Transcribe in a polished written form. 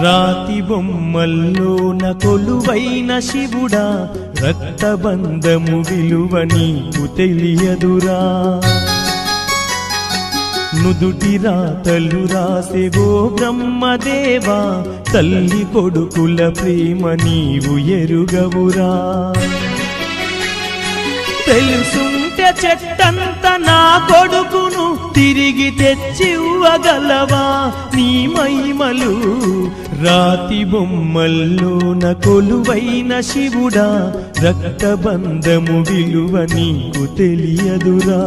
రాతి బొమ్మల్లోన కొలువైన శివుడా, రక్తబంధము విలువ నీకు తెలియదురా. నుదుటి రాతలు రాసేవో బ్రహ్మదేవా, తల్లి కొడుకుల ప్రేమ నీవు ఎరుగవురా. తెలుసుంటే చెట్టంత నా కొడుకును తిరిగి తెచ్చివ్వగలవా నీ మహిమలు. రాతి బొమ్మల్లోన కొలువైన శివుడా, రక్తబంధము విలువ నీకు తెలియదురా.